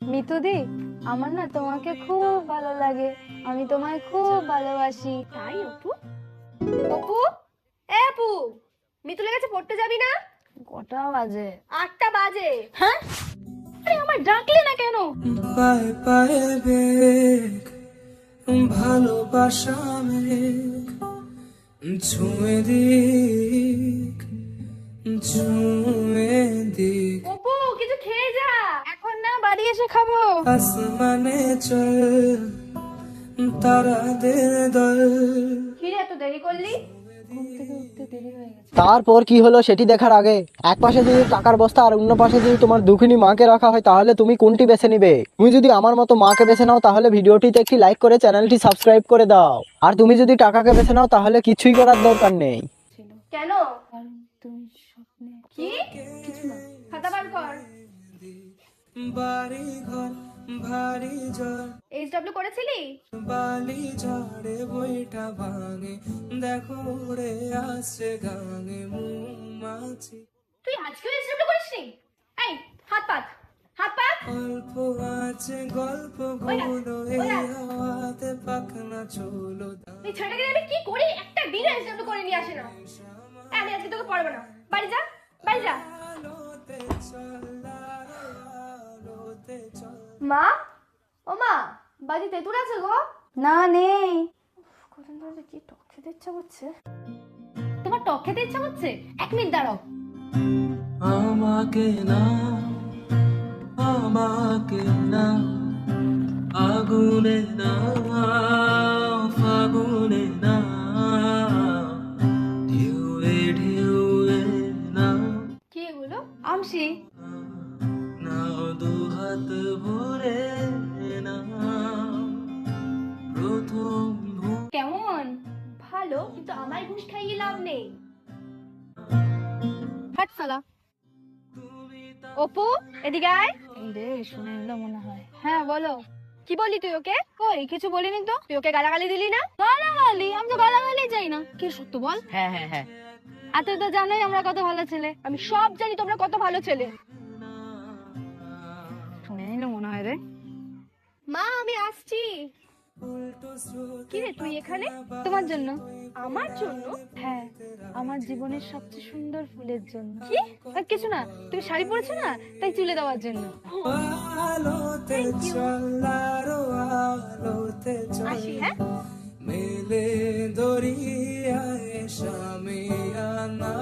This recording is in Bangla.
মিতুদি, আমার না তোমাকে খুব ভালো লাগে, আমি তোমায় খুব ভালোবাসি। তাই অপু? অপু, এ অপু, মিতুলের কাছে পড়তে যাবি না? কটা বাজে? 8টা বাজে। হ্যাঁ, আরে আমার ডাকলে না কেন? পায়ে পায়ে বেগ ভালোবাসা মেঘ ছুঁয়ে দিক ছুঁয়ে দিক অপু, কিছু খেয়ে যা। এখন না, বাড়ি এসে খাবো। আসমানে চল তারাদের দল। কি রে, এত দেরি করলি? ঘুম থেকে উঠতে দেরি হয়ে গেছে। তারপর কি হলো সেটি দেখার আগে এক পাশে যদি টাকার বস্তা আর অন্য পাশে যদি তোমার দুঃখিনী মাকে রাখা হয়, তাহলে তুমি কোনটি বেছে নিবে? তুমি যদি আমার মতো মাকে বেছে নাও তাহলে ভিডিওটিতে একটি লাইক করে চ্যানেলটি সাবস্ক্রাইব করে দাও, আর তুমি যদি টাকাকে বেছে নাও তাহলে কিছুই করার দরকার নেই। কেন? কারণ তুমি স্বপ্নে। কি? কিছু না। খাতা বার কর। বাড়ি ঘর ভারী জ্বর এইচডব্লিউ করেছিলি? বালি ঝড়ে বইটা ভাঙে দেখো উড়ে আসছে গাঙে মৌমাছি। তুই আজকেও এইচডব্লিউ করিসনি? এই, হাত পাত, হাত পাত। অল্প আছে গল্প ওই না, গুলো ওই এই না। হাওয়াতে পাখনা চলো এই ছেলেটাকে আমি কি করি? একটা দিন এইচডব্লিউ করে নিয়ে আসে না। আমি আজকে তোকে পড়াবো না। বাড়ি যা, বাড়ি যা। আলোতে চল আলোতে চল। মা, ও মা, বাড়ি তেঁতুল আছে গো? না, নেই। কতদিন ধরে কি টক খেতে ইচ্ছা করছে। তোমার টক খেতে ইচ্ছা করছে? 1 মিনিট দাঁড়াও। আমাকে না আমাকে না আগুনে না ফাগুনে না ঢেউয়ে ঢেউয়ে না কি এগুলো? আমসি। নাও দুহাত ভরে না প্রথম কেমন? ভালো, কিন্তু আমার ঘুষ খাইয়ে লাভ নেই। হাট সালা। অপু, এদিকে আয়। এই রে, শুনে নিলো মনে হয়। হ্যাঁ, বলো। কি বললি তুই ওকে? কই, কিছু বলিনি তো। তুই ওকে গালাগালি দিলি না? গালাগালি? আমি তো গালাগালি যাই না। কি সত্য বল। আর তুই তো জানোই আমরা কত ভালো ছেলে। আমি সব জানি তোমরা কত ভালো ছেলে। শুনে নিলো মনে হয় রে। মা, আমি আসছি। কি রে, তুই এখানে? তোমার জন্য। আমার জন্য? হ্যাঁ, আমার জীবনের সবচেয়ে সুন্দর ফুলের জন্য। কি? আর কিছু না, তুমি শাড়ি পরেছো না, তাই চুলে দেওয়ার জন্য। আলোতে চল আরো আলোতে চল আসি, হ্যাঁ? মেলে দরিয়ায় সামিয়ানা